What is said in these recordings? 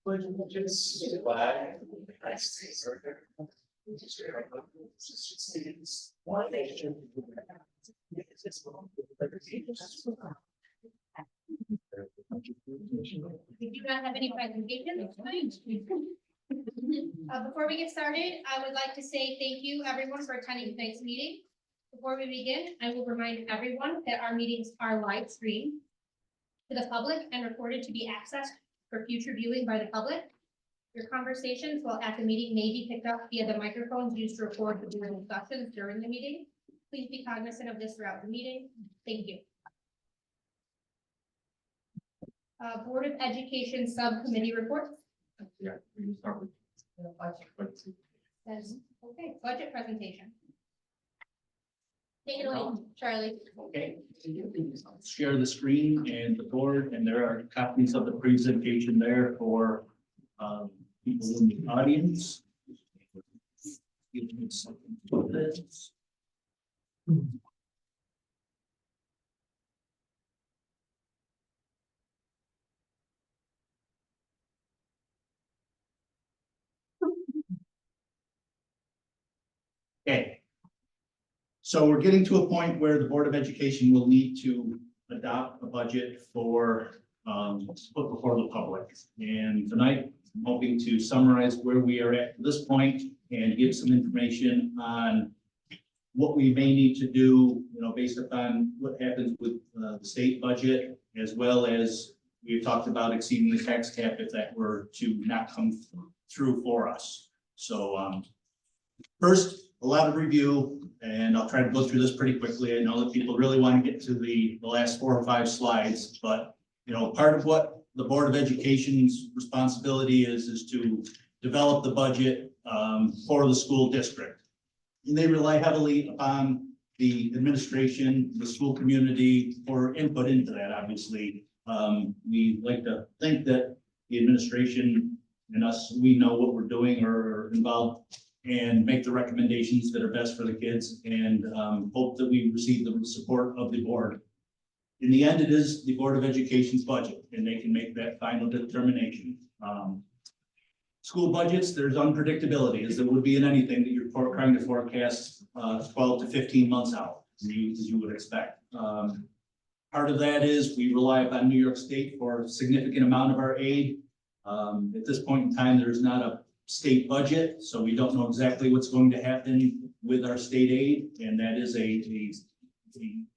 We do not have any presentations. Before we get started, I would like to say thank you everyone for attending tonight's meeting. Before we begin, I will remind everyone that our meetings are live streamed to the public and recorded to be accessed for future viewing by the public. Your conversations while at the meeting may be picked up via the microphones used to record the board discussions during the meeting. Please be cognizant of this throughout the meeting. Thank you. Board of Education Subcommittee reports. Yeah, we can start with. Okay, budget presentation. Take it away, Charlie. Okay, share the screen and the board, and there are copies of the presentation there for people in the audience. Give me something for this. Okay. So we're getting to a point where the Board of Education will need to adopt a budget for put before the public. And tonight, I'm hoping to summarize where we are at this point and give some information on what we may need to do, based upon what happens with the state budget, as well as we've talked about exceeding the tax cap if that were to not come through for us. So first, a lot of review, and I'll try to go through this pretty quickly. I know that people really want to get to the last 4 or 5 slides, but part of what the Board of Education's responsibility is to develop the budget for the school district. And they rely heavily upon the administration, the school community for input into that, obviously. We like to think that the administration and us, we know what we're doing or are involved and make the recommendations that are best for the kids, and hope that we receive the support of the board. In the end, it is the Board of Education's budget, and they can make that final determination. School budgets, there's unpredictability, as there would be in anything that you're trying to forecast 12 to 15 months out, as you would expect. Part of that is we rely upon New York State for a significant amount of our aid. At this point in time, there's not a state budget, so we don't know exactly what's going to happen with our state aid, and that is a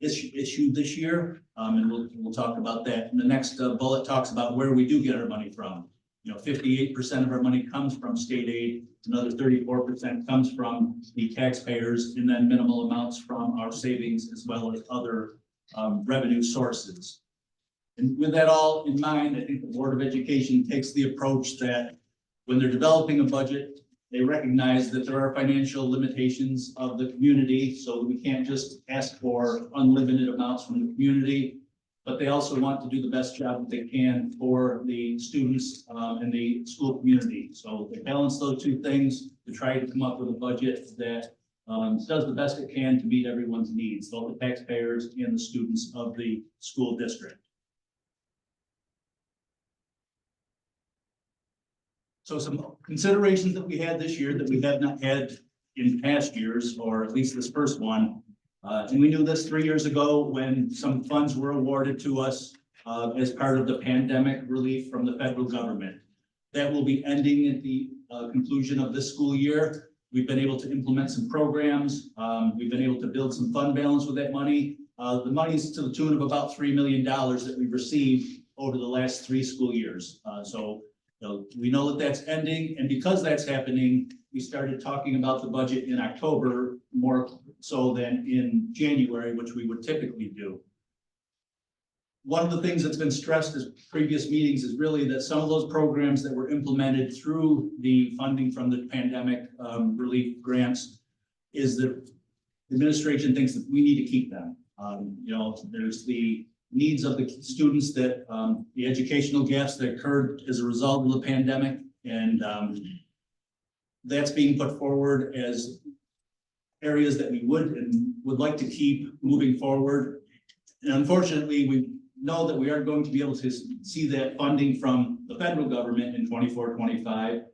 issue this year, and we'll talk about that. And the next bullet talks about where we do get our money from. 58% of our money comes from state aid, another 34% comes from the taxpayers, and then minimal amounts from our savings as well as other revenue sources. And with that all in mind, I think the Board of Education takes the approach that when they're developing a budget, they recognize that there are financial limitations of the community, so we can't just ask for unlimited amounts from the community, but they also want to do the best job that they can for the students and the school community. So they balance those two things to try to come up with a budget that does the best it can to meet everyone's needs, both the taxpayers and the students of the school district. So some considerations that we had this year that we have not had in past years, or at least this first one. And we knew this 3 years ago when some funds were awarded to us as part of the pandemic relief from the federal government. That will be ending at the conclusion of this school year. We've been able to implement some programs. We've been able to build some fund balance with that money. The money is to the tune of about $3 million that we've received over the last 3 school years. So we know that that's ending, and because that's happening, we started talking about the budget in October more so than in January, which we would typically do. One of the things that's been stressed as previous meetings is really that some of those programs that were implemented through the funding from the pandemic relief grants is that the administration thinks that we need to keep them. There's the needs of the students that the educational gaps that occurred as a result of the pandemic, and that's being put forward as areas that we would like to keep moving forward. And unfortunately, know that we aren't going to be able to see that funding from the federal government in 24-25.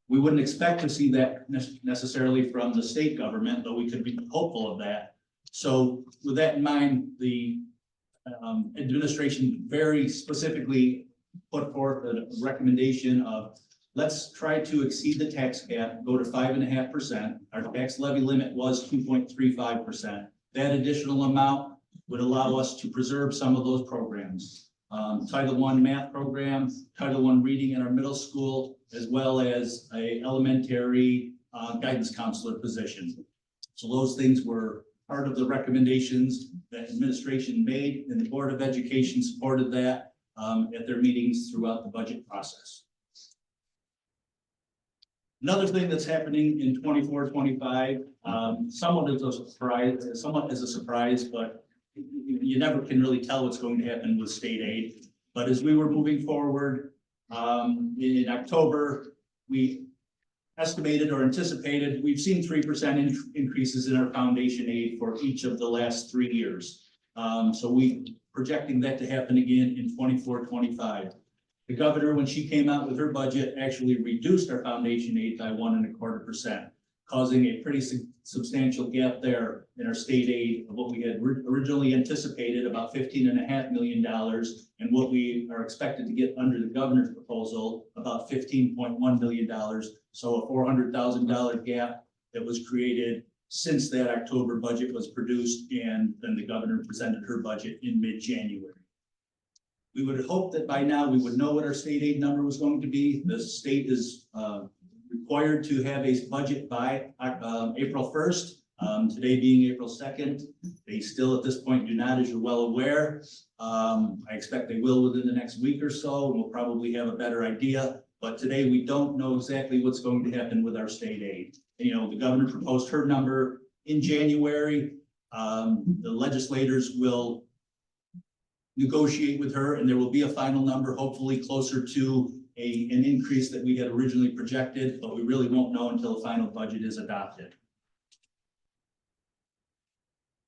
We wouldn't expect to see that necessarily from the state government, though we could be hopeful of that. So with that in mind, the administration very specifically put forth a recommendation of let's try to exceed the tax cap, go to 5.5%. Our tax levy limit was 2.35%. That additional amount would allow us to preserve some of those programs. Title I math program, Title I reading in our middle school, as well as a elementary guidance counselor position. So those things were part of the recommendations that administration made, and the Board of Education supported that at their meetings throughout the budget process. Another thing that's happening in 24-25, somewhat as a surprise, but you never can really tell what's going to happen with state aid. But as we were moving forward, in October, we estimated or anticipated, we've seen 3% increases in our foundation aid for each of the last 3 years. So we projecting that to happen again in 24-25. The governor, when she came out with her budget, actually reduced our foundation aid by 1.25%, causing a pretty substantial gap there in our state aid of what we had originally anticipated, about $15.5 million, and what we are expected to get under the governor's proposal, about $15.1 million. So a $400,000 gap that was created since that October budget was produced, and then the governor presented her budget in mid-January. We would hope that by now we would know what our state aid number was going to be. The state is required to have a budget by April 1st, today being April 2nd. They still at this point do not, as you're well aware. I expect they will within the next week or so, and we'll probably have a better idea. But today we don't know exactly what's going to happen with our state aid. You know, the governor proposed her number in January. The legislators will negotiate with her, and there will be a final number, hopefully closer to an increase that we had originally projected, but we really won't know until the final budget is adopted.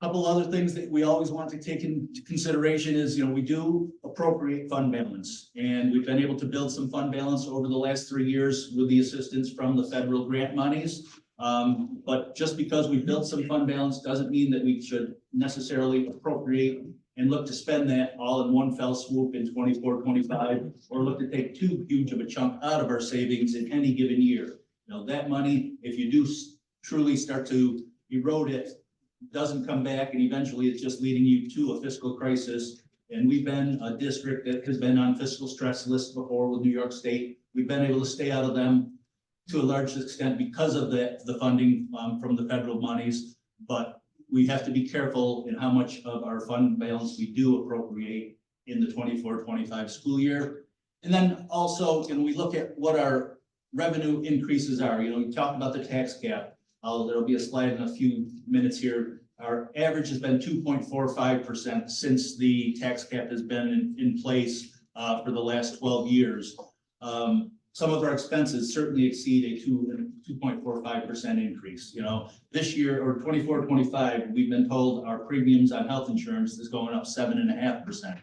A couple other things that we always want to take into consideration is, you know, we do appropriate fund balance, and we've been able to build some fund balance over the last 3 years with the assistance from the federal grant monies. But just because we built some fund balance doesn't mean that we should necessarily appropriate and look to spend that all in one fell swoop in 24-25, or look to take too huge of a chunk out of our savings in any given year. You know, that money, if you do truly start to erode it, doesn't come back, and eventually it's just leading you to a fiscal crisis. And we've been a district that has been on fiscal stress lists before with New York State. We've been able to stay out of them to a large extent because of the funding from the federal monies, but we have to be careful in how much of our fund balance we do appropriate in the 24-25 school year. And then also, you know, we look at what our revenue increases are. You know, we talked about the tax cap. There'll be a slide in a few minutes here. Our average has been 2.45% since the tax cap has been in place for the last 12 years. Some of our expenses certainly exceed a 2.45% increase. You know, this year or 24-25, we've been told our premiums on health insurance is going up 7.5%.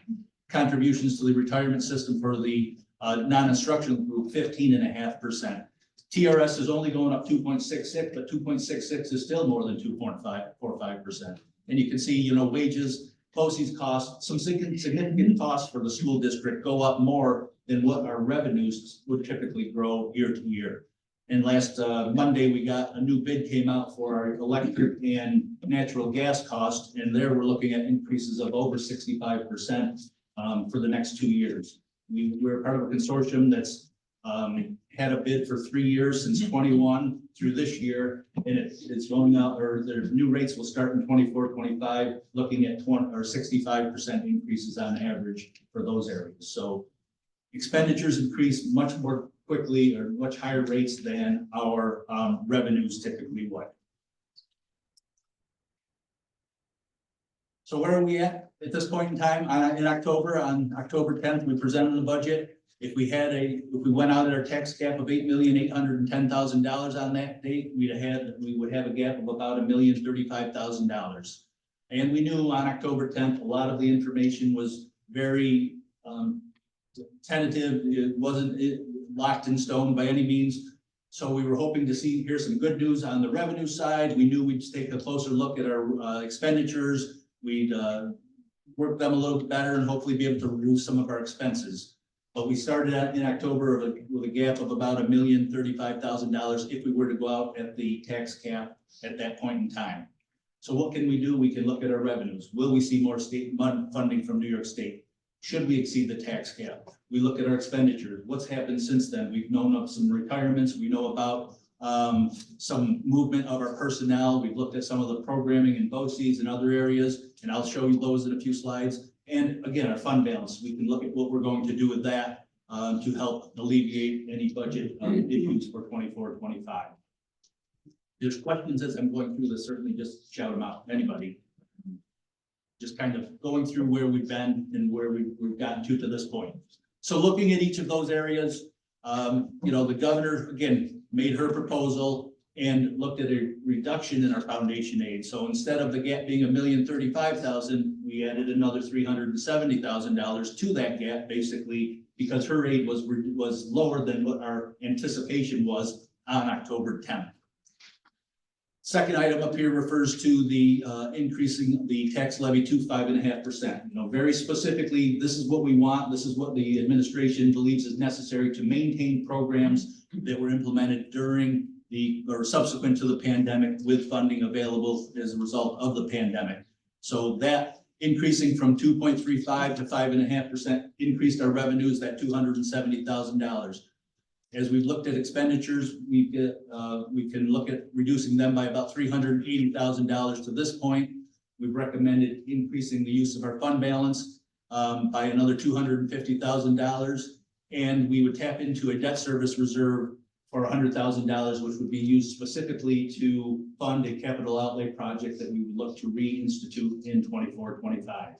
Contributions to the retirement system for the non-instructional group, 15.5%. TRS is only going up 2.66, but 2.66 is still more than 2.45%. And you can see, you know, wages, BOCES costs, some significant costs for the school district go up more than what our revenues would typically grow year to year. And last Monday, we got a new bid came out for our electric and natural gas costs, and there we're looking at increases of over 65% for the next 2 years. We're part of a consortium that's had a bid for 3 years since 21 through this year, and it's going out, or their new rates will start in 24-25, looking at 65% increases on average for those areas. So expenditures increase much more quickly or much higher rates than our revenues typically would. So where are we at this point in time? In October, on October 10th, we presented the budget. If we went out at our tax cap of $8,810,000 on that date, we would have a gap of about $1,035,000. And we knew on October 10th, a lot of the information was very tentative. It wasn't locked in stone by any means. So we were hoping to hear some good news on the revenue side. We knew we'd take a closer look at our expenditures. We'd work them a little bit better and hopefully be able to reduce some of our expenses. But we started out in October with a gap of about $1,035,000 if we were to go out at the tax cap at that point in time. So what can we do? We can look at our revenues. Will we see more state funding from New York State? Should we exceed the tax cap? We look at our expenditures. What's happened since then? We've known of some retirements. We know about some movement of our personnel. We've looked at some of the programming in BOCES and other areas, and I'll show you those in a few slides. And again, our fund balance. We can look at what we're going to do with that to help alleviate any budget issues for 24-25. There's questions as I'm going through this, certainly just shout them out, anybody. Just kind of going through where we've been and where we've gotten to this point. So looking at each of those areas, the governor, again, made her proposal and looked at a reduction in our foundation aid. So instead of the gap being $1,035,000, we added another $370,000 to that gap, basically, because her aid was lower than what our anticipation was on October 10th. Second item up here refers to the increasing the tax levy to 5.5%. Very specifically, this is what we want. This is what the administration believes is necessary to maintain programs that were implemented during or subsequent to the pandemic with funding available as a result of the pandemic. So that increasing from 2.35 to 5.5% increased our revenues, that $270,000. As we've looked at expenditures, we can look at reducing them by about $380,000 to this point. We've recommended increasing the use of our fund balance by another $250,000, and we would tap into a debt service reserve for $100,000, which would be used specifically to fund a capital outlay project that we would look to reinstitute in 24-25.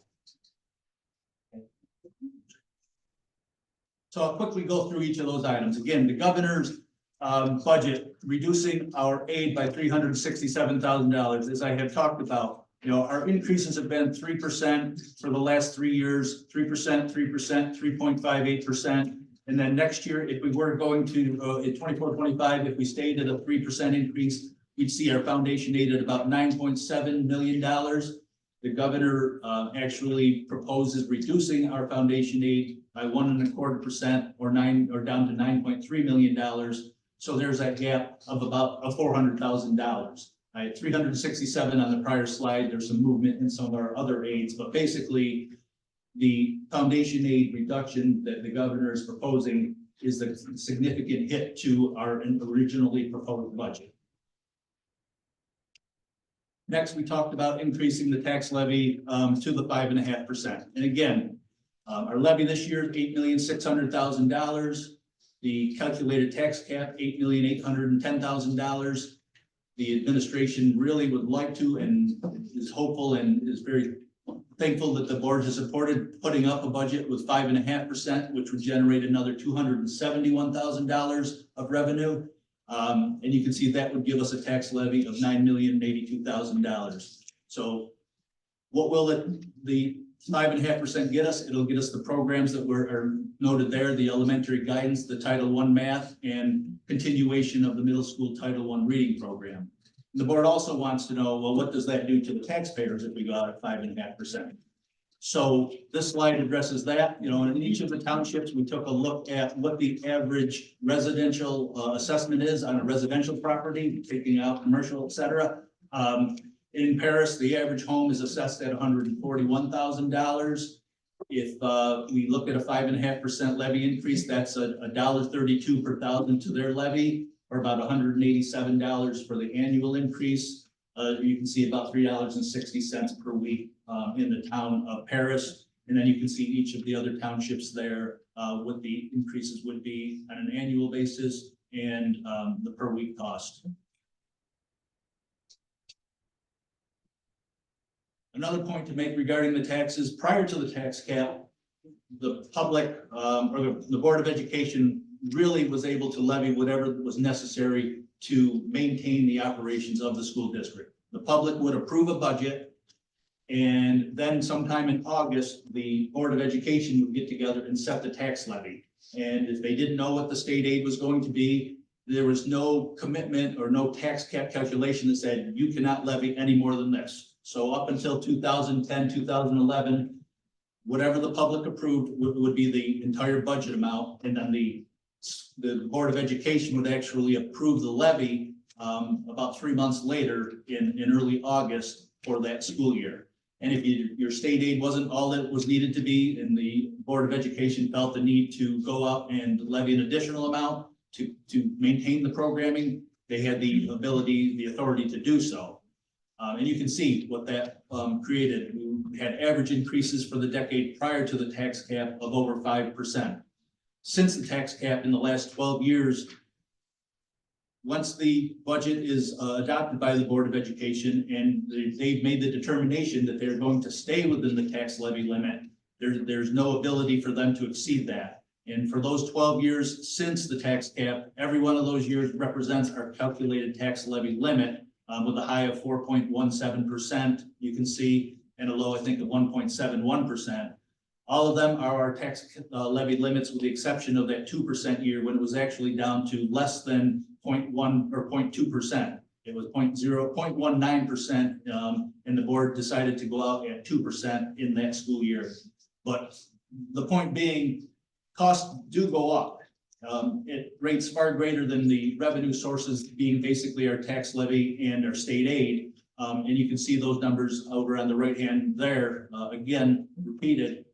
So I'll quickly go through each of those items. Again, the governor's budget, reducing our aid by $367,000. As I have talked about, our increases have been 3% for the last 3 years, 3%, 3%, 3.58%. And then next year, if we were going to, at 24-25, if we stayed at a 3% increase, we'd see our foundation aid at about $9.7 million. The governor actually proposes reducing our foundation aid by 1.25% or down to $9.3 million. So there's a gap of about $400,000. I had 367 on the prior slide. There's some movement in some of our other aids, but basically the foundation aid reduction that the governor is proposing is a significant hit to our originally proposed budget. Next, we talked about increasing the tax levy to the 5.5%. And again, our levy this year is $8,600,000. The calculated tax cap, $8,810,000. The administration really would like to and is hopeful and is very thankful that the board has supported putting up a budget with 5.5%, which would generate another $271,000 of revenue. And you can see that would give us a tax levy of $9,082,000. So what will the 5.5% get us? It'll get us the programs that are noted there, the elementary guidance, the Title I math, and continuation of the middle school Title I reading program. The board also wants to know, well, what does that do to the taxpayers if we go out at 5.5%? So this slide addresses that. In each of the townships, we took a look at what the average residential assessment is on a residential property, taking out commercial, et cetera. In Paris, the average home is assessed at $141,000. If we look at a 5.5% levy increase, that's $1.32 per thousand to their levy, or about $187 for the annual increase. You can see about $3.60 per week in the town of Paris. And then you can see each of the other townships there, what the increases would be on an annual basis and the per week cost. Another point to make regarding the taxes, prior to the tax cap, the public or the Board of Education really was able to levy whatever was necessary to maintain the operations of the school district. The public would approve a budget, And then sometime in August, the Board of Education would get together and set the tax levy. And if they didn't know what the state aid was going to be, there was no commitment or no tax cap calculation that said you cannot levy any more than this. So up until 2010, 2011, whatever the public approved would be the entire budget amount. And then the Board of Education would actually approve the levy about 3 months later in early August for that school year. And if your state aid wasn't all that it was needed to be, and the Board of Education felt the need to go out and levy an additional amount to maintain the programming, they had the ability, the authority to do so. And you can see what that created. We had average increases for the decade prior to the tax cap of over 5%. Since the tax cap in the last 12 years, once the budget is adopted by the Board of Education and they've made the determination that they're going to stay within the tax levy limit, there's no ability for them to exceed that. And for those 12 years since the tax cap, every one of those years represents our calculated tax levy limit with a high of 4.17%, you can see, and a low, I think, of 1.71%. All of them are our tax levy limits with the exception of that 2% year when it was actually down to less than 0.1 or 0.2%. It was 0.19%, and the board decided to go out at 2% in that school year. But the point being, costs do go up. It rates far greater than the revenue sources being basically our tax levy and our state aid. And you can see those numbers over on the right hand there, again, repeated.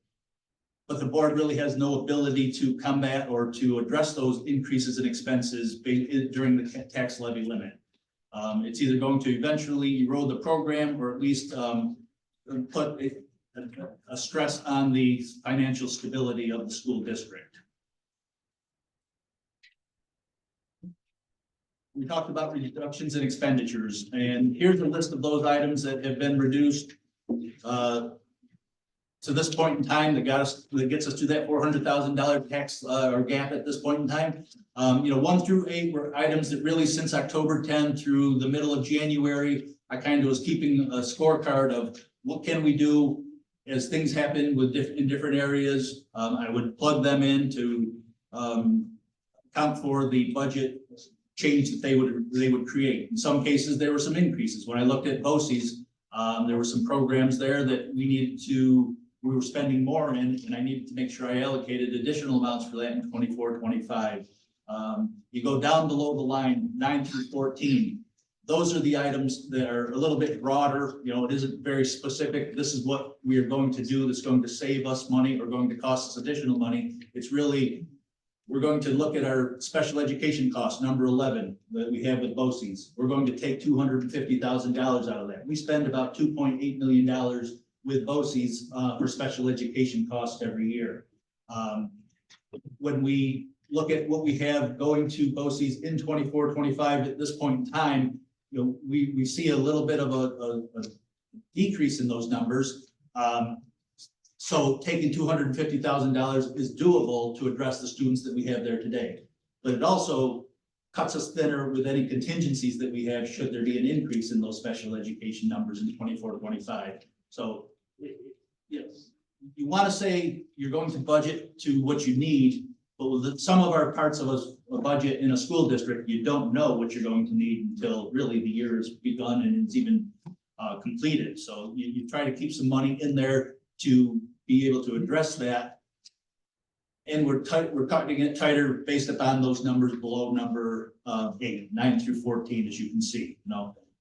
But the board really has no ability to combat or to address those increases in expenses during the tax levy limit. It's either going to eventually erode the program or at least put a stress on the financial stability of the school district. We talked about reductions in expenditures, and here's a list of those items that have been reduced to this point in time that gets us to that $400,000 tax or gap at this point in time. 1 through 8 were items that really since October 10 through the middle of January, I kind of was keeping a scorecard of what can we do as things happen in different areas. I would plug them in to account for the budget change that they would create. In some cases, there were some increases. When I looked at BOCES, there were some programs there that we were spending more in, and I needed to make sure I allocated additional amounts for that in 24-25. You go down below the line, 9 through 14. Those are the items that are a little bit broader. It isn't very specific. This is what we are going to do that's going to save us money or going to cost us additional money. It's really, we're going to look at our special education costs, number 11, that we have with BOCES. We're going to take $250,000 out of that. We spend about $2.8 million with BOCES for special education costs every year. When we look at what we have going to BOCES in 24-25 at this point in time, we see a little bit of a decrease in those numbers. So taking $250,000 is doable to address the students that we have there today. But it also cuts us thinner with any contingencies that we have should there be an increase in those special education numbers in 24-25. So you want to say you're going to budget to what you need, but with some of our parts of a budget in a school district, you don't know what you're going to need until really the year is begun and it's even completed. So you try to keep some money in there to be able to address that. And we're cutting it tighter based upon those numbers below number 8, 9 through 14, as you can see.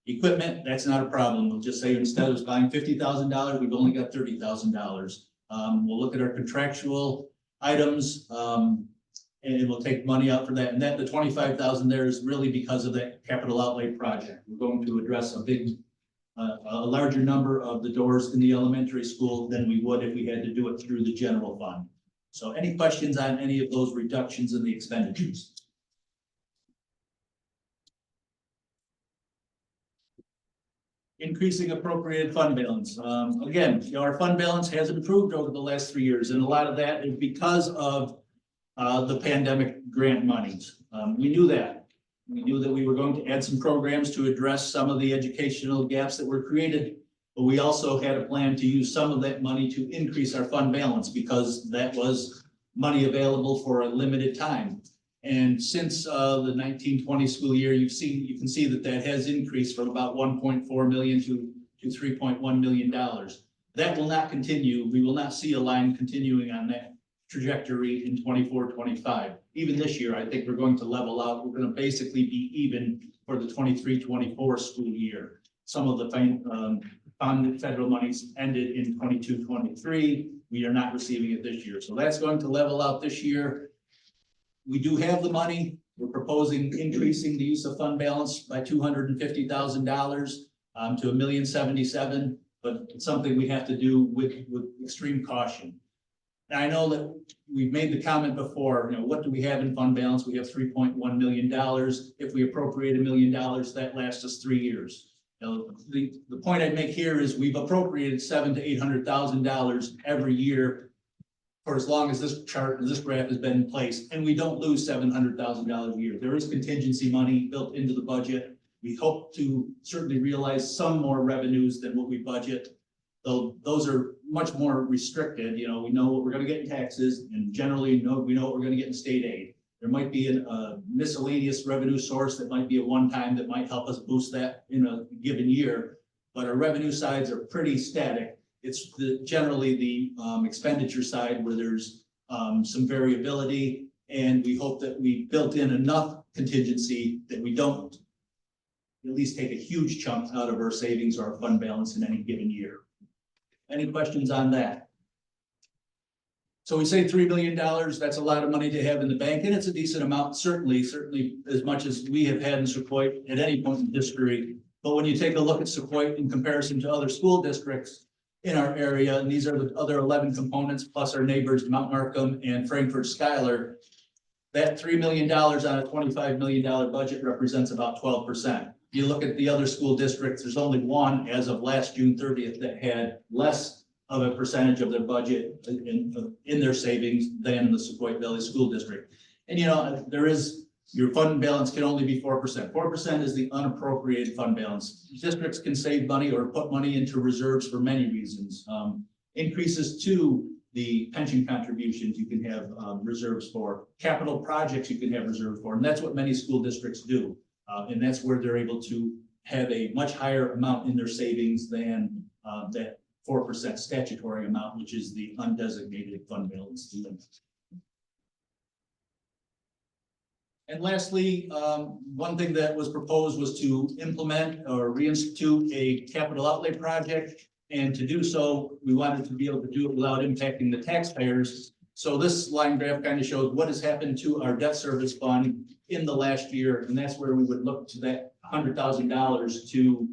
Equipment, that's not a problem. We'll just say instead of buying $50,000, we've only got $30,000. We'll look at our contractual items and we'll take money out for that. And that the $25,000 there is really because of that capital outlay project. We're going to address a larger number of the doors in the elementary school than we would if we had to do it through the general fund. So any questions on any of those reductions in the expenditures? Increasing appropriated fund balance. Again, our fund balance has improved over the last 3 years, and a lot of that is because of the pandemic grant monies. We knew that. We knew that we were going to add some programs to address some of the educational gaps that were created But we also had a plan to use some of that money to increase our fund balance because that was money available for a limited time. And since the 1920 school year, you can see that that has increased from about 1.4 million to $3.1 million. That will not continue. We will not see a line continuing on that trajectory in 24-25. Even this year, I think we're going to level out. We're going to basically be even for the 23-24 school year. Some of the funded federal monies ended in 22-23. We are not receiving it this year. So that's going to level out this year. We do have the money. We're proposing increasing the use of fund balance by $250,000 to $1,077,000, but it's something we have to do with extreme caution. And I know that we've made the comment before, what do we have in fund balance? We have $3.1 million. If we appropriate $1 million, that lasts us 3 years. The point I'd make here is we've appropriated $700,000 to $800,000 every year for as long as this chart and this graph has been in place, and we don't lose $700,000 a year. There is contingency money built into the budget. We hope to certainly realize some more revenues than what we budget, though those are much more restricted. We know what we're going to get in taxes, and generally we know what we're going to get in state aid. There might be a miscellaneous revenue source that might be a one-time that might help us boost that in a given year, but our revenue sides are pretty static. It's generally the expenditure side where there's some variability, and we hope that we built in enough contingency that we don't at least take a huge chunk out of our savings or our fund balance in any given year. Any questions on that? So we say $3 million, that's a lot of money to have in the bank, and it's a decent amount, certainly as much as we have had in Sequoia at any point in history. But when you take a look at Sequoia in comparison to other school districts in our area, and these are the other 11 components, plus our neighbors, Mount Markham and Frankfurt Schuyler, that $3 million on a $25 million budget represents about 12%. You look at the other school districts, there's only one as of last June 30th that had less of a percentage of their budget in their savings than the Sequoia Valley School District. And there is, your fund balance can only be 4%. 4% is the unappropriated fund balance. Districts can save money or put money into reserves for many reasons. Increases to the pension contributions you can have reserves for. Capital projects you can have reserves for, and that's what many school districts do. And that's where they're able to have a much higher amount in their savings than that 4% statutory amount, which is the undesignated fund balance limit. And lastly, one thing that was proposed was to implement or reinstitute a capital outlay project. And to do so, we wanted to be able to do it without impacting the taxpayers. So this line graph kind of shows what has happened to our debt service fund in the last year. And that's where we would look to that $100,000 to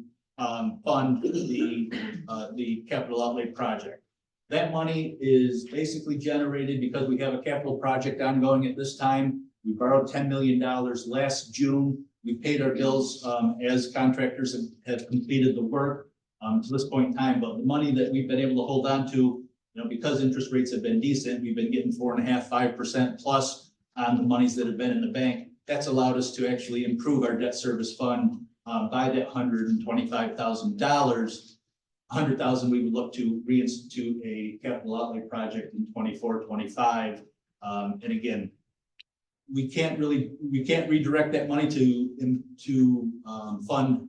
fund the capital outlay project. That money is basically generated because we have a capital project ongoing at this time. We borrowed $10 million last June. We paid our bills as contractors have completed the work to this point in time. But the money that we've been able to hold on to, because interest rates have been decent, we've been getting 4.5%, 5% plus on the monies that have been in the bank. That's allowed us to actually improve our debt service fund by that $125,000. $100,000 we would look to reinstitute a capital outlay project in 24-25. And again, we can't redirect that money to fund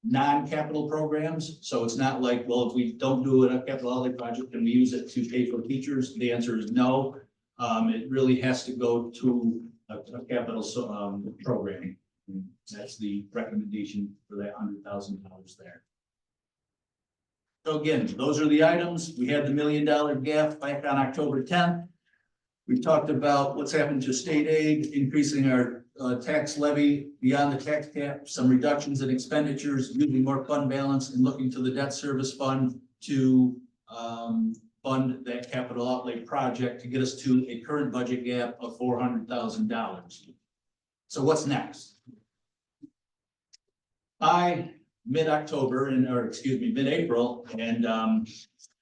non-capital programs. So it's not like, well, if we don't do a capital outlay project, can we use it to pay for teachers? The answer is no. It really has to go to a capital program. That's the recommendation for that $100,000 there. So again, those are the items. We had the $1 million gap back on October 10th. We talked about what's happened to state aid, increasing our tax levy beyond the tax cap, some reductions in expenditures, using more fund balance, and looking to the debt service fund to fund that capital outlay project to get us to a current budget gap of $400,000. So what's next? By mid-October, mid-April, and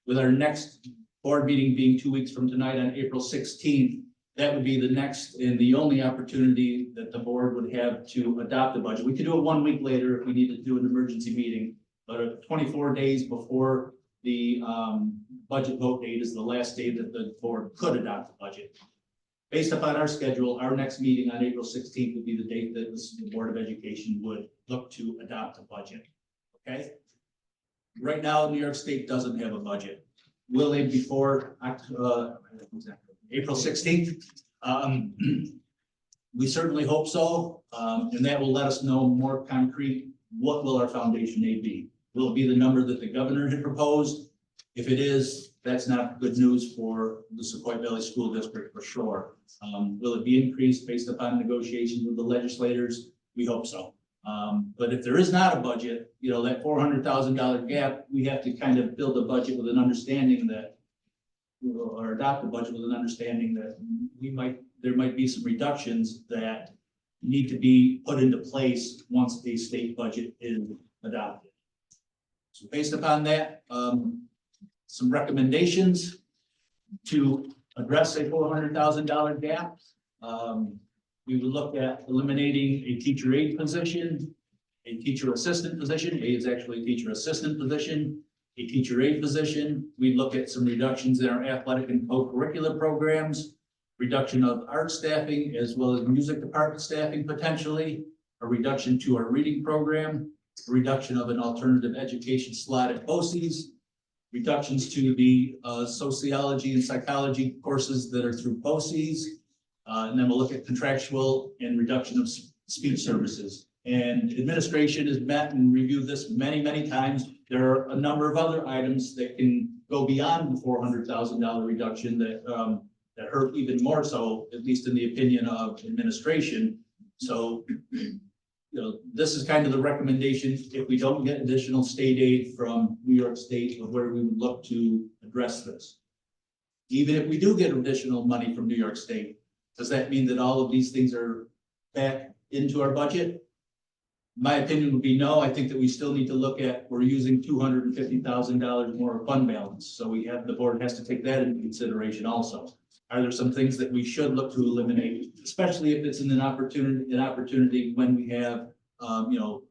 with our next board meeting being 2 weeks from tonight on April 16th, that would be the next and the only opportunity that the board would have to adopt the budget. We could do it 1 week later if we needed to do an emergency meeting, but 24 days before the budget vote date is the last day that the board could adopt the budget. Based upon our schedule, our next meeting on April 16th would be the date that the Board of Education would look to adopt a budget. Okay? Right now, New York State doesn't have a budget. Will they before April 16th? We certainly hope so, and that will let us know more concrete, what will our foundation aid be? Will it be the number that the governor had proposed? If it is, that's not good news for the Sequoia Valley School District for sure. Will it be increased based upon negotiations with the legislators? We hope so. But if there is not a budget, you know, that $400,000 gap, we have to kind of build a budget with an understanding that, or adopt a budget with an understanding that there might be some reductions that need to be put into place once the state budget is adopted. So based upon that, some recommendations to address a $400,000 gap. We would look at eliminating a teacher aide position, a teacher assistant position. A is actually a teacher assistant position, a teacher aide position. We'd look at some reductions in our athletic and co-curricular programs, reduction of art staffing as well as music department staffing potentially, a reduction to our reading program, a reduction of an alternative education slot at BOCES, reductions to the sociology and psychology courses that are through BOCES, and then we'll look at contractual and reduction of speech services. And administration has met and reviewed this many, many times. There are a number of other items that can go beyond the $400,000 reduction that that hurt even more so, at least in the opinion of administration. So, you know, this is kind of the recommendation if we don't get additional state aid from New York State of where we would look to address this. Even if we do get additional money from New York State, does that mean that all of these things are back into our budget? My opinion would be no. I think that we still need to look at, we're using $250,000 more of fund balance. So the board has to take that into consideration also. Are there some things that we should look to eliminate, especially if it's in an opportunity when we have, you know,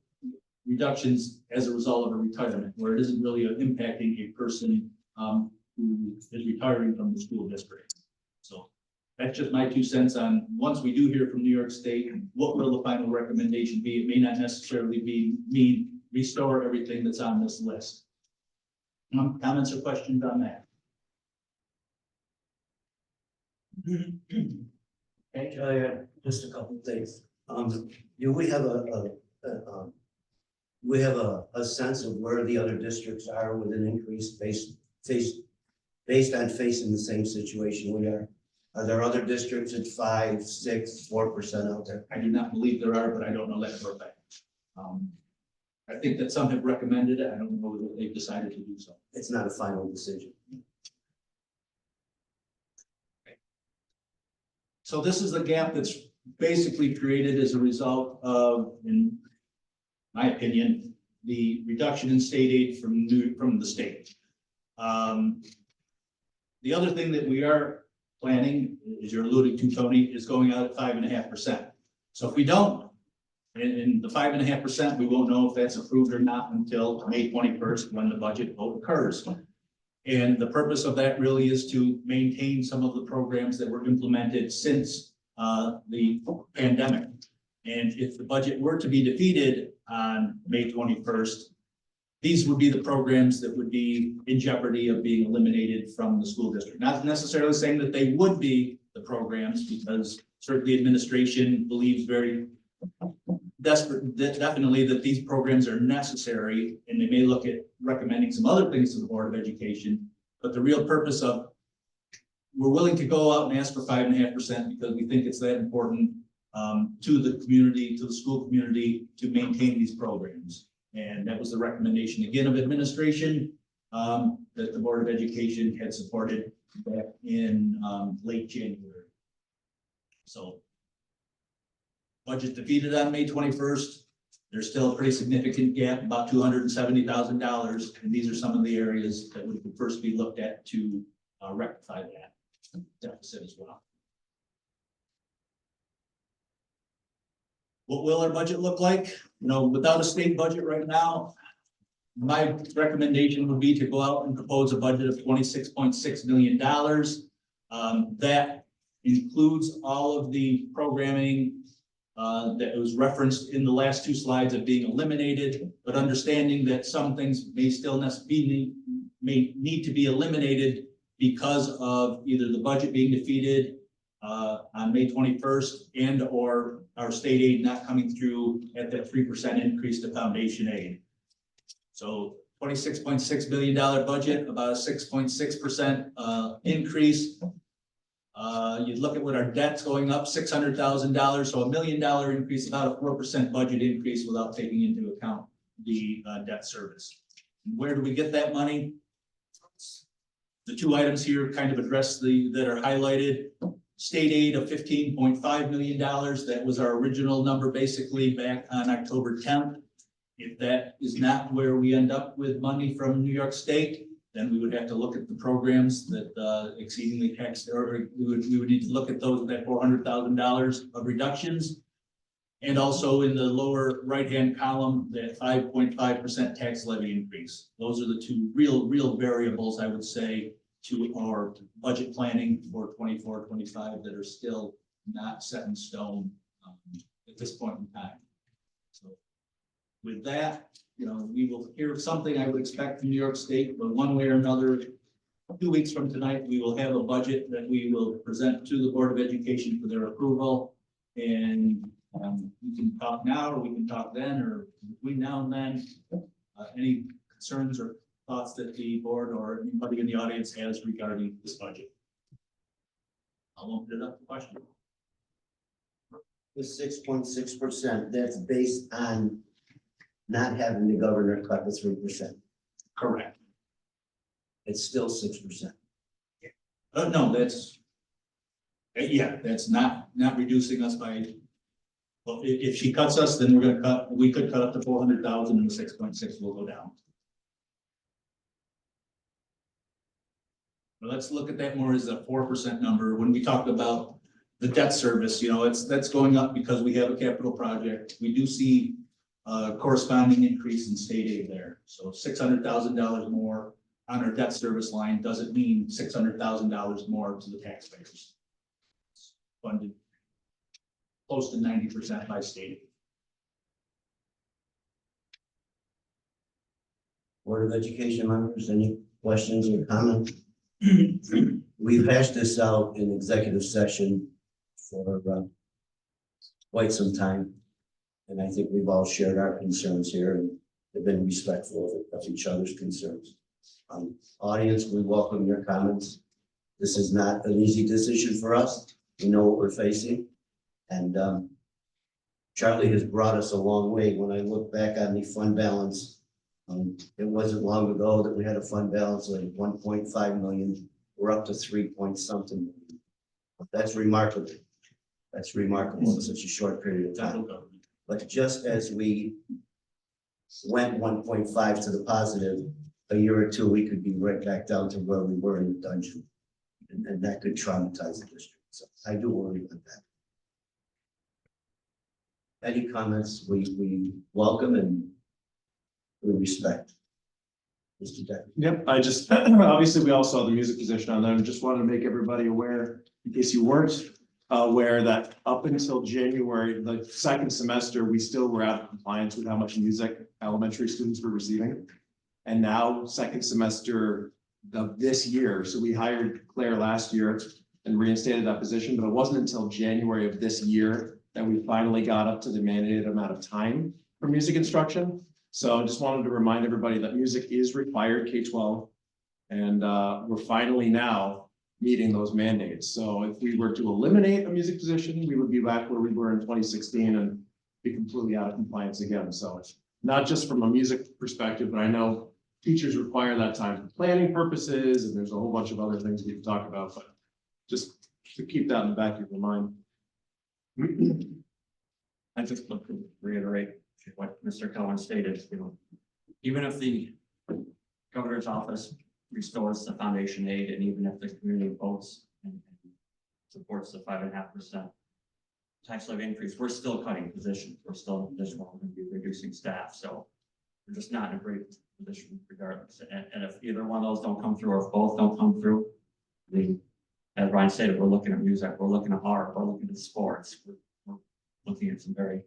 reductions as a result of a retirement, where it isn't really impacting a person who is retiring from the school district. So that's just my 2 cents on, once we do hear from New York State, what will the final recommendation be? It may not necessarily mean restore everything that's on this list. Comments or questions on that? Okay, just a couple of things. Do we have a sense of where the other districts are with an increase based on facing the same situation we are? Are there other districts at 5, 6, 4% out there? I do not believe there are, but I don't know that for a fact. I think that some have recommended it. I don't know that they've decided to do so. It's not a final decision. So this is the gap that's basically created as a result of, in my opinion, the reduction in state aid from the state. The other thing that we are planning, as you're alluding to, Tony, is going out at 5.5%. So if we don't, and the 5.5%, we won't know if that's approved or not until May 21st when the budget vote occurs. And the purpose of that really is to maintain some of the programs that were implemented since the pandemic. And if the budget were to be defeated on May 21st, these would be the programs that would be in jeopardy of being eliminated from the school district. Not necessarily saying that they would be the programs, because certainly administration believes very definitely that these programs are necessary, and they may look at recommending some other things to the Board of Education. But the real purpose of, we're willing to go out and ask for 5.5% because we think it's that important to the community, to the school community, to maintain these programs. And that was the recommendation again of administration that the Board of Education had supported back in late January. So budget defeated on May 21st. There's still a pretty significant gap, about $270,000. And these are some of the areas that would first be looked at to rectify that deficit as well. What will our budget look like? You know, without a state budget right now, my recommendation would be to go out and propose a budget of $26.6 million. That includes all of the programming that was referenced in the last two slides of being eliminated, but understanding that some things may still may need to be eliminated because of either the budget being defeated on May 21st and or our state aid not coming through at that 3% increase to foundation aid. So $26.6 billion budget, about a 6.6% increase. You look at what our debt's going up, $600,000, so $1 million increase, about a 4% budget increase without taking into account the debt service. Where do we get that money? The two items here kind of address that are highlighted. State aid of $15.5 million. That was our original number basically back on October 10th. If that is not where we end up with money from New York State, then we would have to look at the programs that exceedingly taxed, or we would need to look at those, that $400,000 of reductions. And also in the lower right-hand column, that 5.5% tax levy increase. Those are the two real variables, I would say, to our budget planning for 24-25 that are still not set in stone at this point in time. So with that, we will hear something I would expect from New York State, but one way or another, 2 weeks from tonight, we will have a budget that we will present to the Board of Education for their approval. And we can talk now, or we can talk then, or between now and then. Any concerns or thoughts that the board or anybody in the audience has regarding this budget? I'll open it up to questions. The 6.6%, that's based on not having the governor cut the 3%. Correct. It's still 6%. No, that's, yeah, that's not reducing us by, well, if she cuts us, then we could cut up to 400,000 and the 6.6 will go down. But let's look at that more as a 4% number. When we talked about the debt service, that's going up because we have a capital project. We do see corresponding increase in state aid there. So $600,000 more on our debt service line doesn't mean $600,000 more to the taxpayers. It's funded close to 90% by state aid. Board of Education members, any questions or comments? We've hashed this out in executive session for quite some time. And I think we've all shared our concerns here and have been respectful of each other's concerns. Audience, we welcome your comments. This is not an easy decision for us. We know what we're facing. And Charlie has brought us a long way. When I look back on the fund balance, it wasn't long ago that we had a fund balance of 1.5 million. We're up to 3-point-something million. That's remarkable. That's remarkable in such a short period of time. But just as we went 1.5 to the positive, a year or two, we could be right back down to where we were in the dungeon. And that could traumatize the district. So I do worry about that. Any comments we welcome and we respect. Mr. Deputy. Yep, I just, obviously, we all saw the music position on there, and just wanted to make everybody aware, in case you weren't aware, that up until January, the second semester, we still were out of compliance with how much music elementary students were receiving. And now, second semester of this year, so we hired Claire last year and reinstated that position, but it wasn't until January of this year that we finally got up to the mandated amount of time for music instruction. So I just wanted to remind everybody that music is required K-12, and we're finally now meeting those mandates. So if we were to eliminate a music position, we would be back where we were in 2016 and be completely out of compliance again. So it's not just from a music perspective, but I know teachers require that time for planning purposes, and there's a whole bunch of other things we can talk about, but just to keep that in the back of your mind. I just want to reiterate what Mr. Cohen stated, even if the governor's office restores the foundation aid, and even if the community votes and supports the 5.5% tax levy increase, we're still cutting positions. We're still in a position where we're going to be reducing staff. So we're just not in a great position regardless. And if either one of those don't come through, or if both don't come through, as Ryan stated, we're looking at music, we're looking at art, we're looking at sports, we're looking at some very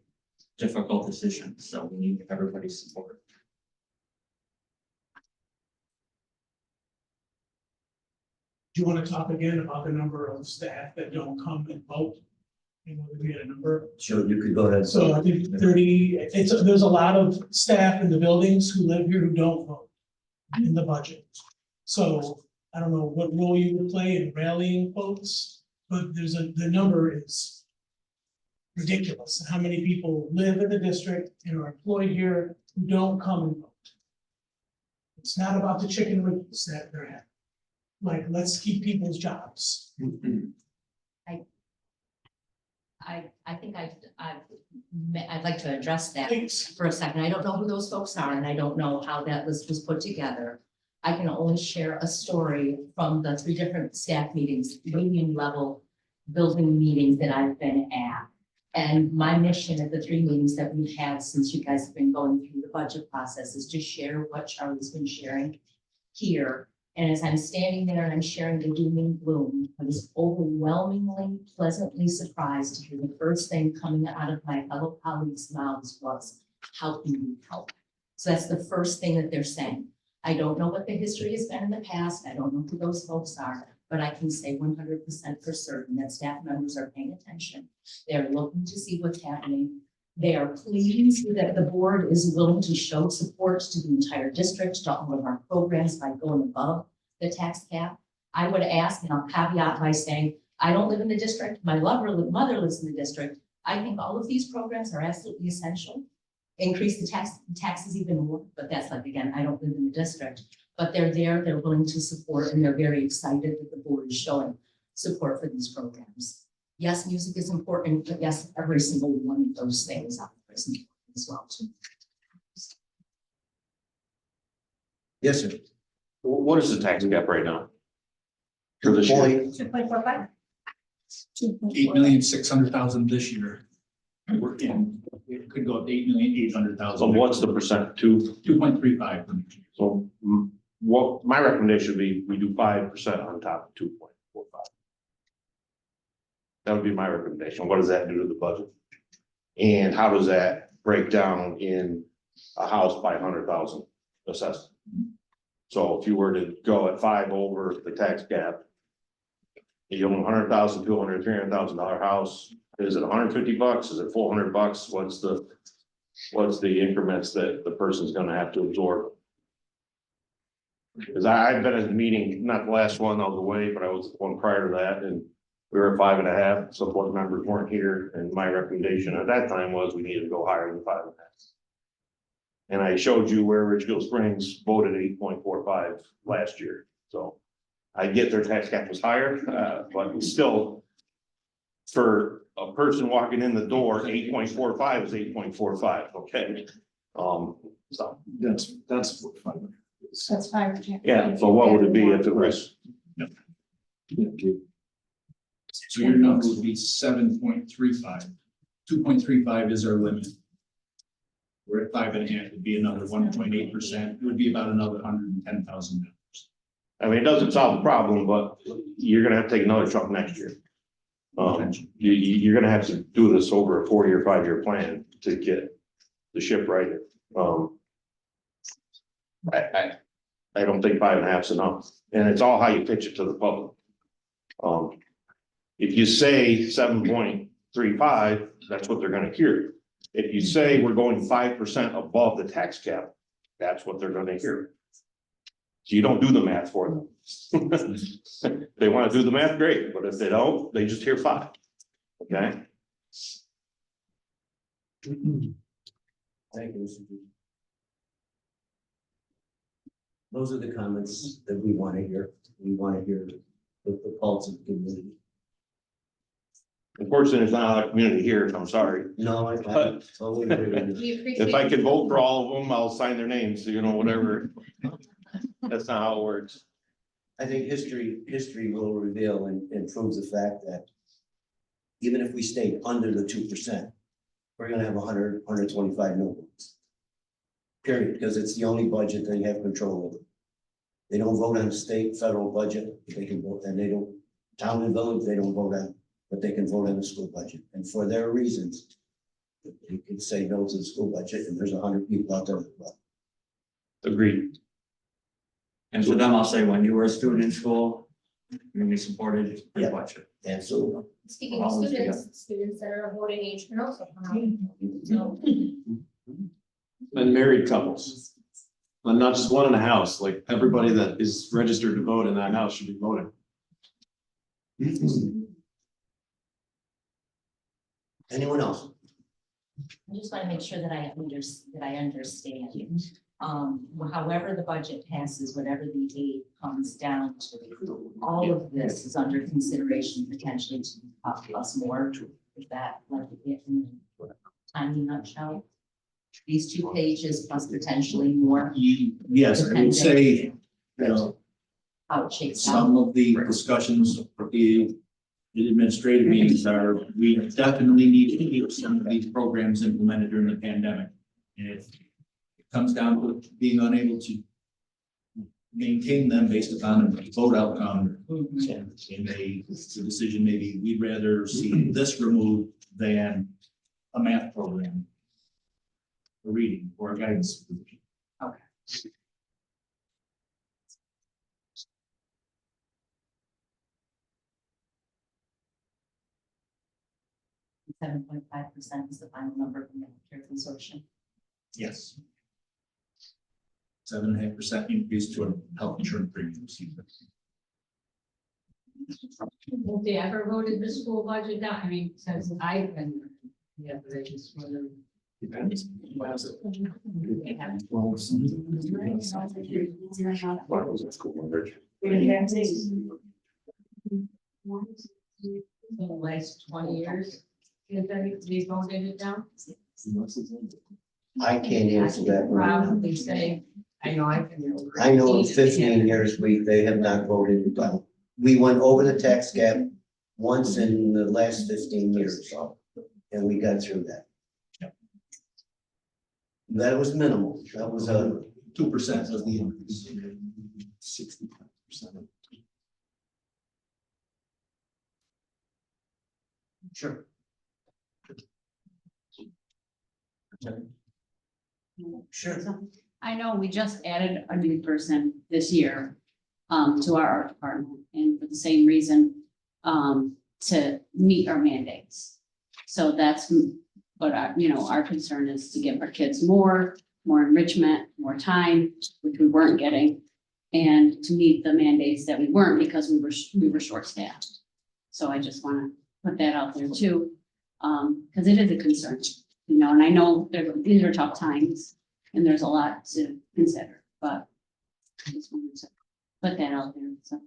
difficult decisions, so we need everybody's support. Do you want to talk again about the number of staff that don't come and vote? And whether we had a number, Sure, you could go ahead. so I think 30, there's a lot of staff in the buildings who live here who don't vote in the budget. So I don't know what role you would play in rallying folks, but the number is ridiculous. How many people live in the district and are employed here who don't come and vote? It's not about the chicken wings that they're having. Like, let's keep people's jobs. I think I'd like to address that Thanks. for a second. I don't know who those folks are, and I don't know how that list was put together. I can only share a story from the 3 different staff meetings, union level building meetings that I've been at. And my mission at the 3 meetings that we've had since you guys have been going through the budget process is to share what Charlie's been sharing here. And as I'm standing there and I'm sharing the doom and gloom, I was overwhelmingly pleasantly surprised to hear the first thing coming out of my fellow colleagues' mouths was, how can we help? So that's the first thing that they're saying. I don't know what the history has been in the past. I don't know who those folks are, but I can say 100% for certain that staff members are paying attention. They're looking to see what's happening. They are pleased that the board is willing to show support to the entire district, to all of our programs by going above the tax cap. I would ask, and I'll caveat by saying, I don't live in the district. My mother lives in the district. I think all of these programs are absolutely essential. Increase the taxes even more, but that's like, again, I don't live in the district, but they're there, they're willing to support, and they're very excited that the board is showing support for these programs. Yes, music is important, but yes, every single one of those things out there is important as well too. Yes, sir. What is the tax cap right now? For this year? Point, 2.45. 8,600,000 this year. We're in, it could go up to 8,800,000. So what's the percent? 2.35. So what my recommendation would be, we do 5% on top of 2.45. That would be my recommendation. What does that do to the budget? And how does that break down in a house by 100,000 assessed? So if you were to go at 5 over the tax cap, you own $100,000, $200,000, $300,000 house, is it $150? Is it $400? What's the increments that the person's gonna have to absorb? Because I've been at the meeting, not the last one, I was away, but I was the one prior to that, and we were at 5.5, so board members weren't here, and my recommendation at that time was we needed to go higher than 5.5. And I showed you where Ridgefield Springs voted 8.45 last year, so I get their tax cap was higher, but still, for a person walking in the door, 8.45 is 8.45, okay? So, That's what 500 is. That's fine. yeah, so what would it be if it was? So your number would be 7.35. 2.35 is our limit. We're at 5.5, it'd be another 1.8%. It would be about another $110,000. I mean, it doesn't solve the problem, but you're gonna have to take another truck next year. You're gonna have to do this over a 4 or 5 year plan to get the ship right. I don't think 5.5 is enough, and it's all how you pitch it to the public. If you say 7.35, that's what they're gonna hear. If you say we're going 5% above the tax cap, that's what they're gonna hear. So you don't do the math for them. They wanna do the math, great, but if they don't, they just hear 5. Okay? thank you, Mr. Duke. Those are the comments that we want to hear. We want to hear the pulse of the community. Unfortunately, there's not a lot of community here, I'm sorry. No, I totally agree with you. We appreciate. If I could vote for all of them, I'll sign their names, you know, whatever. That's not how it works. I think history will reveal and proves the fact that even if we stay under the 2%, we're gonna have 125 no votes. period, because it's the only budget they have control over. They don't vote on the state, federal budget, they can vote, and they don't, town and village, they don't vote on, but they can vote on the school budget, and for their reasons. They can say no to the school budget, and there's 100 people out there that will. Agreed. And to them, I'll say, when you were a student in school, you supported the Yeah. budget. Absolutely. Speaking of students that are of voting age can also come out. So, And married couples. And not just one in a house, like everybody that is registered to vote in that house should be voting. Anyone else? I just want to make sure that I understand. However the budget passes, whatever the aid comes down to, all of this is under consideration potentially to cost us more. Is that like it in a tiny nutshell? These 2 pages plus potentially more, Yes, I would say, how it shakes out. some of the discussions for the administrative meetings are, we definitely need to keep some of these programs implemented during the pandemic. And if it comes down to being unable to maintain them based upon a vote outcome, Mhm. and the decision maybe we'd rather see this removed than a math program, a reading or a guidance. Okay. 7.5% is the final number from the Medicare Consortium. Yes. 7.5% increase to a health insurance premiums. Have they ever voted the school budget down? I mean, since I've been, yeah, they just want to. Depends. In the last 20 years, have they voted it down? I can't answer that. right now. Probably say, I know I've been. I know in 15 years, they have not voted it down. We went over the tax cap once in the last 15 years, and we got through that. That was minimal. That was a, 2% was the increase. 65%. sure. Sure. I know we just added a new person this year to our art department, and for the same reason, to meet our mandates. So that's what our concern is, to give our kids more enrichment, more time, which we weren't getting, and to meet the mandates that we weren't because we were short-staffed. So I just want to put that out there too, because it is a concern, and I know these are tough times and there's a lot to consider, but I just wanted to put that out there. So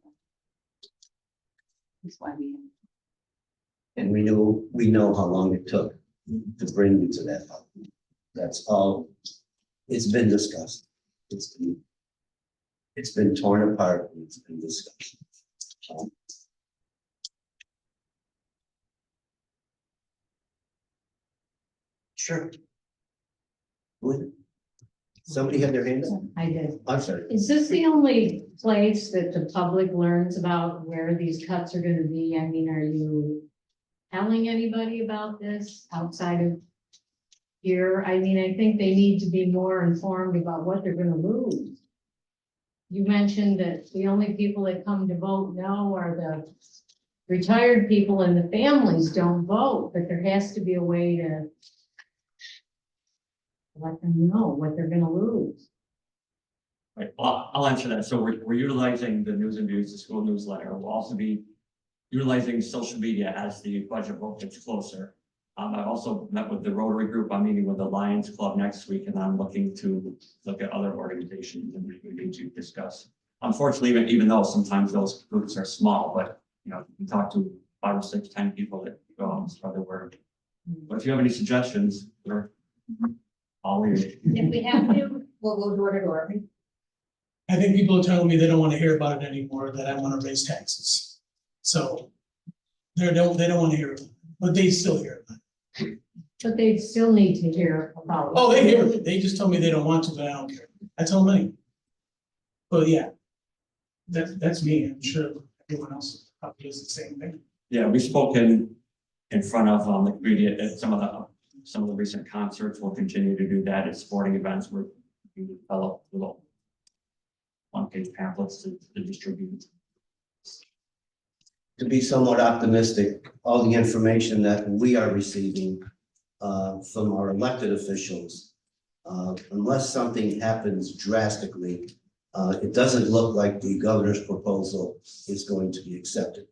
that's why we. And we know how long it took to bring you to that level. That's all. It's been discussed. It's been torn apart and it's been discussed. So, sure. Go ahead. Somebody had their hands up? I did. I'm sorry. Is this the only place that the public learns about where these cuts are gonna be? I mean, are you telling anybody about this outside of here? I mean, I think they need to be more informed about what they're gonna lose. You mentioned that the only people that come to vote no are the retired people, and the families don't vote, but there has to be a way to let them know what they're gonna lose. Right, well, I'll answer that. So we're utilizing the News and Views, the school newsletter. We'll also be utilizing social media as the budget vote gets closer. I've also met with the Rotary Group. I'm meeting with the Lions Club next week, and I'm looking to look at other organizations and we need to discuss. Unfortunately, even though sometimes those groups are small, but you can talk to 5 or 6, 10 people that go out and spread the word. But if you have any suggestions, we're all ears. if we have to, we'll go door to door. I think people are telling me they don't want to hear about it anymore, that I want to raise taxes. So they don't want to hear about it, but they still hear about it. But they still need to hear about. Oh, they hear, it. They just told me they don't want to, but I don't care. I tell them anyway. But yeah. That's me. I'm sure everyone else probably does the same thing. Yeah, we spoke in front of the community at some of the recent concerts. We'll continue to do that at sporting events where we develop little one-page pamphlets to distribute. To be somewhat optimistic, all the information that we are receiving from our elected officials, unless something happens drastically, it doesn't look like the governor's proposal is going to be accepted.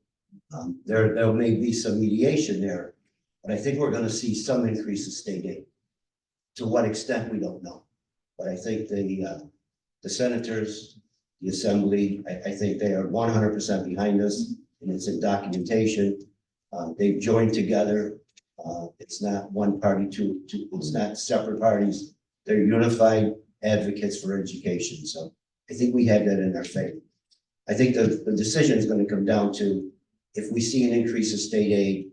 There may be some mediation there, but I think we're going to see some increase in state aid. To what extent, we don't know. But I think the senators, the assembly, I think they are 100% behind us, and it's in documentation. They've joined together. It's not one party it's not separate parties. They're unified advocates for education. So I think we have that in our favor. I think the decision is going to come down to, if we see an increase in state aid,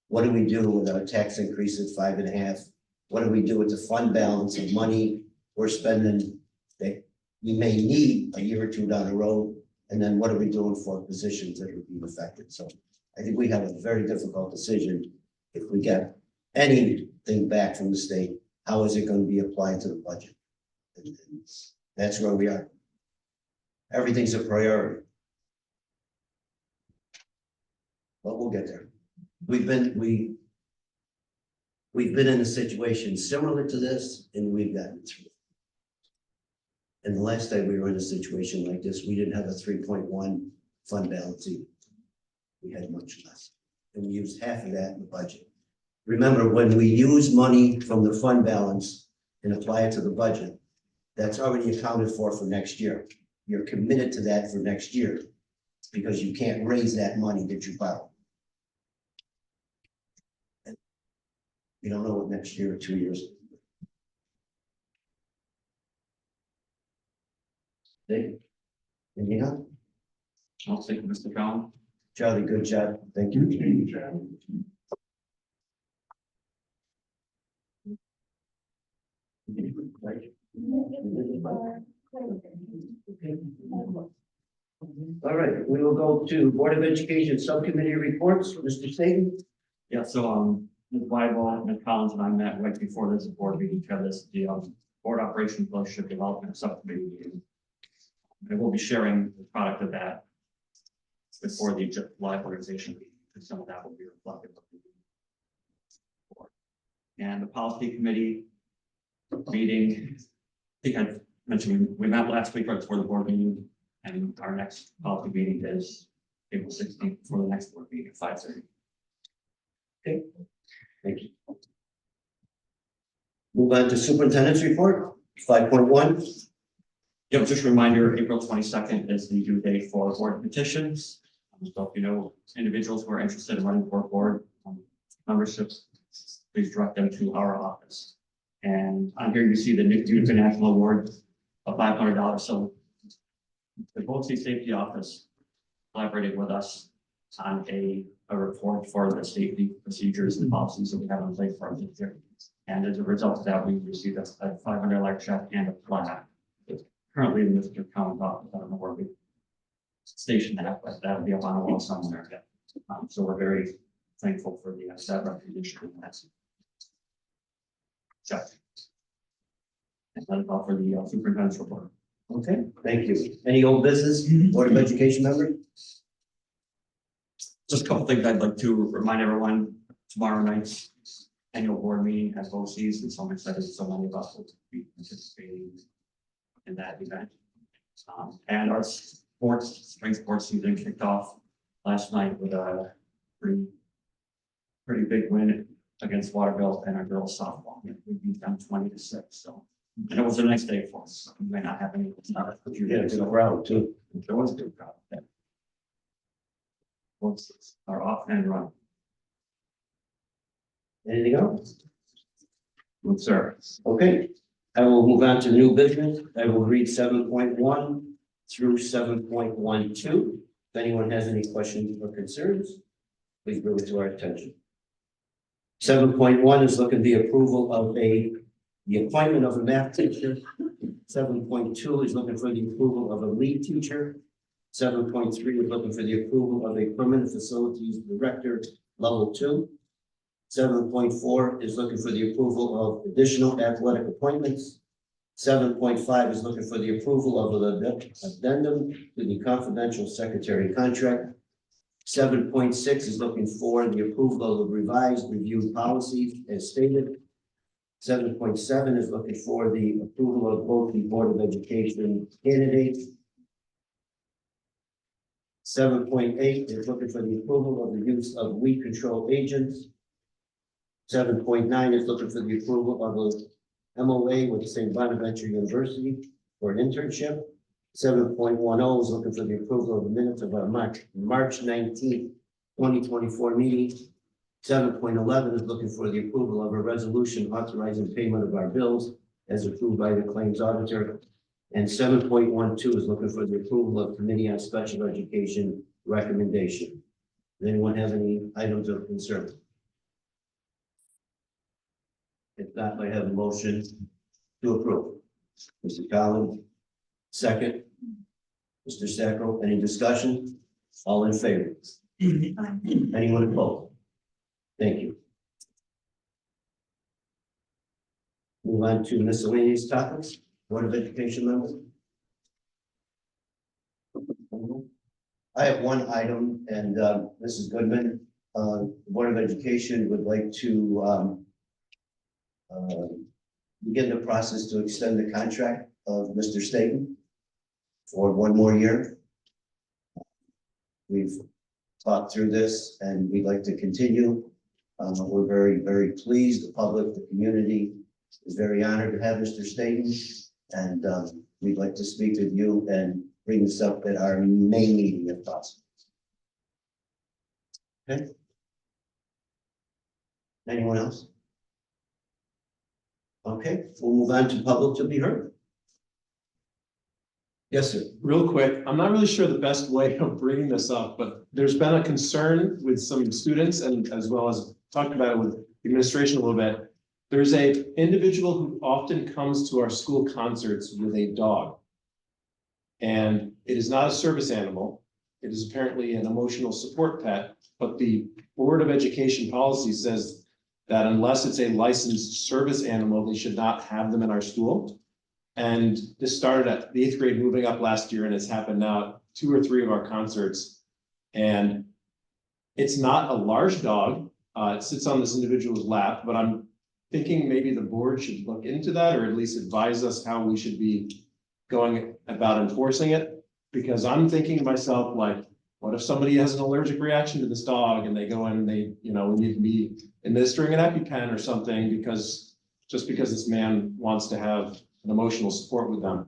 what do we do with our tax increase at 5.5? What do we do with the fund balance of money we're spending that we may need a year or two down the road? And then what are we doing for positions that are being affected? So I think we have a very difficult decision. If we get anything back from the state, how is it going to be applied to the budget? And that's where we are. Everything's a priority. But we'll get there. We've been in a situation similar to this, and we've gotten through it. And the last time we were in a situation like this, we didn't have a 3.1 fund balance either. We had much less, and we used half of that in the budget. Remember, when we use money from the fund balance and apply it to the budget, that's already accounted for next year. You're committed to that for next year because you can't raise that money that you borrow. You don't know what next year or 2 years. Dave, anything else? I'll take Mr. Collins. Charlie, good job. Thank you. All right, we will go to Board of Education Subcommittee reports. Mr. Staten? Yeah, so, Ms. Weibel, Ms. Collins and I met right before this board meeting to have this, the, Board Operations Relationship Development Subcommittee meeting. And we'll be sharing the product of that before the live organization meeting, because some of that will be reflected. And the policy committee meeting, I think I mentioned, we met last week right before the board meeting, and our next policy meeting is April 16th for the next board meeting at 5:30. Okay, thank you. Move on to superintendent's report, 5.1. Yep, just a reminder, April 22nd is the due date for board petitions. So if you know individuals who are interested in running for board memberships, please direct them to our office. And on here you see the new Utica National Award of $500. So the Public Safety Office collaborated with us on a report for the safety procedures and policies that we have in place for our district. And as a result of that, we received a $500 check and a plaque. It's currently in Mr. Collins' office. I don't know where we station that, but that'll be up on a wall somewhere. So we're very thankful for the that recognition. And that's check. And that's all for the superintendent's report. Okay, thank you. Any old business, Board of Education member? Just a couple things I'd like to remind everyone, tomorrow night's annual board meeting has BOCEs, and so I'm excited so many of us will be participating in that event. And our spring sports season kicked off last night with a pretty big win against Waterville and our girls softball. We beat them 20-6, so. And it was a nice day for us. We may not have any. Yeah, it's a crowd too. There was a good crowd. Sports are off and running. Anything else? Good, sir. Okay, I will move on to new business. I will read 7.1 through 7.12. If anyone has any questions or concerns, please bring it to our attention. 7.1 is looking at the approval of the appointment of a math teacher. 7.2 is looking for the approval of a lead teacher. 7.3 is looking for the approval of a permanent facilities director, level 2. 7.4 is looking for the approval of additional athletic appointments. 7.5 is looking for the approval of an addendum to the confidential secretary contract. 7.6 is looking for the approval of the revised reviewed policies as stated. 7.7 is looking for the approval of both the Board of Education candidates. 7.8 is looking for the approval of the use of weed control agents. 7.9 is looking for the approval of a MOA with St. Bonaventure University for an internship. 7.10 is looking for the approval of the minutes of our March 19th, 2024 meeting. 7.11 is looking for the approval of a resolution authorizing payment of our bills as approved by the claims auditor. And 7.12 is looking for the approval of Committee on Special Education recommendation. Does anyone have any items of concern? If not, I have a motion to approve. Mr. Collins, second. Mr. Sacco, any discussion? All in favor? Anyone opposed? Thank you. Move on to miscellaneous topics. Board of Education members. I have one item, and Mrs. Goodman, the Board of Education would like to begin the process to extend the contract of Mr. Staton for one more year. We've talked through this and we'd like to continue. We're very, very pleased. The public, the community is very honored to have Mr. Staton. And we'd like to speak with you and bring this up at our May meeting if possible. Okay. Anyone else? Okay, we'll move on to public to be heard. Yes, sir. Real quick, I'm not really sure the best way of bringing this up, but there's been a concern with some students and as well as talked about it with the administration a little bit. There's a individual who often comes to our school concerts with a dog. And it is not a service animal. It is apparently an emotional support pet, but the Board of Education policy says that unless it's a licensed service animal, they should not have them in our school. And this started at the 8th grade moving up last year, and it's happened now at 2 or 3 of our concerts. And it's not a large dog. It sits on this individual's lap, but I'm thinking maybe the board should look into that or at least advise us how we should be going about enforcing it. Because I'm thinking to myself, like, what if somebody has an allergic reaction to this dog and they go in and they, you know, we need to be administering an EpiPen or something because just because this man wants to have an emotional support with them.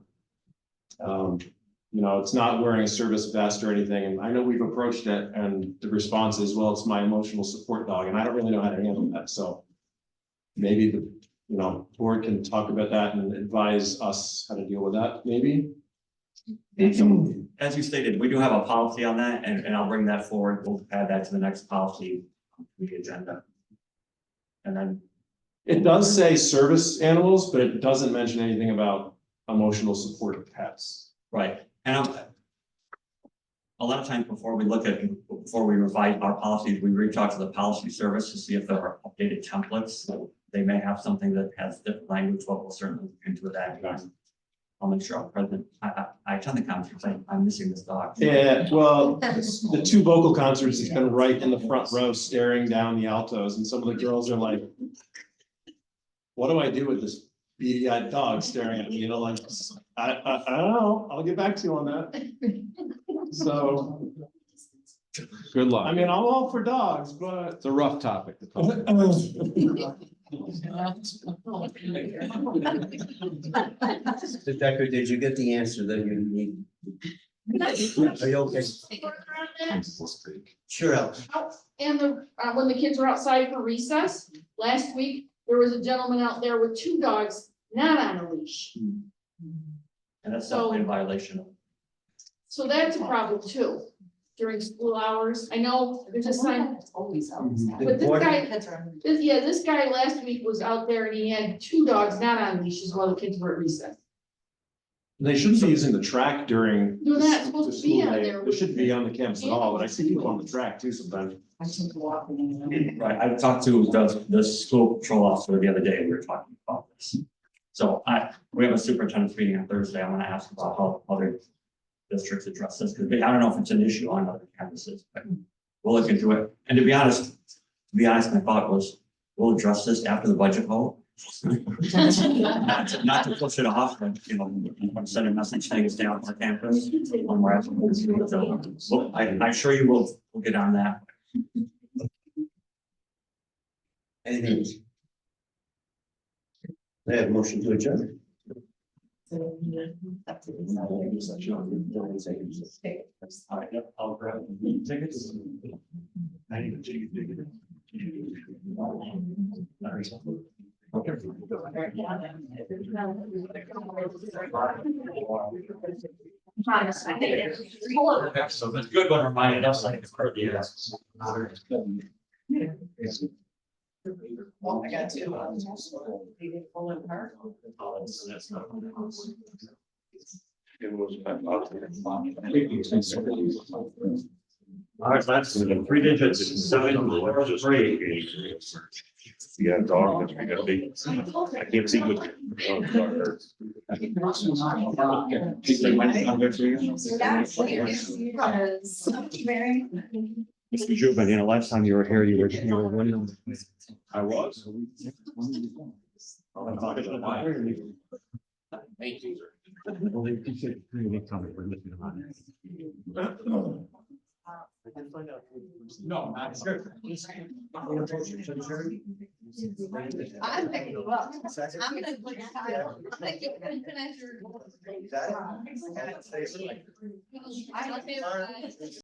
You know, it's not wearing a service vest or anything. And I know we've approached it and the response is, well, it's my emotional support dog. And I don't really know how to handle that. So maybe the, you know, board can talk about that and advise us how to deal with that, maybe. So, as you stated, we do have a policy on that and I'll bring that forward. We'll add that to the next policy on the agenda. And then It does say service animals, but it doesn't mention anything about emotional support pets. right, and a lot of times before we revise our policies, we reach out to the policy service to see if there are updated templates. So they may have something that has different language, but we'll certainly look into that. And I'll make sure I'm present. I attend the conference. I'm missing this dog. Yeah, well, the 2 vocal concerts has been right in the front row staring down the altos and some of the girls are like, what do I do with this beady-eyed dog staring at me? You know, like, I don't know. I'll get back to you on that. So, Good luck. I mean, I'm all for dogs, but. It's a rough topic to talk about. Detective, did you get the answer that you need? Are you okay? Sure, Alex. And when the kids were outside for recess, last week, there was a gentleman out there with 2 dogs, not on a leash. And that's definitely a violation. So that's a problem too. during school hours. I know there's a sign, It's always outside. but this guy, Kids are- this guy last week was out there and he had 2 dogs not on leashes while the kids were at recess. They shouldn't be using the track during. They're the not s- supposed the to be school on day. there They with- shouldn't be on the campus at all, but I see people on the track too sometimes. I tend to walk in. Right, I talked to the school patrol officer the other day, we were talking about this. So we have a superintendent's meeting on Thursday, I'm gonna ask about how other districts address this, because I don't know if it's an issue on other campuses, but we'll look into it. And to be honest, my thought was, we'll address this after the budget vote. Not to push it off, but, I'm sending a message saying it's down on campus. When we're at the- So, I'm sure you will, we'll get on that. Anything else? I have a motion to adjourn. All right, yep, I'll grab the tickets. I need to take a ticket. Okay. Okay, so that's good one, reminded us like it's part of the. Well, I got 2. They did pull in her. All right, that's 3 digits, 7, 3. You got a dog, you got a big, I can't see what. Mr. Jubin, last time you were here, you were winning. I was. Thank you. No, not sure. I'm picking you up. I'm gonna put Kyle. Thank you. I love you.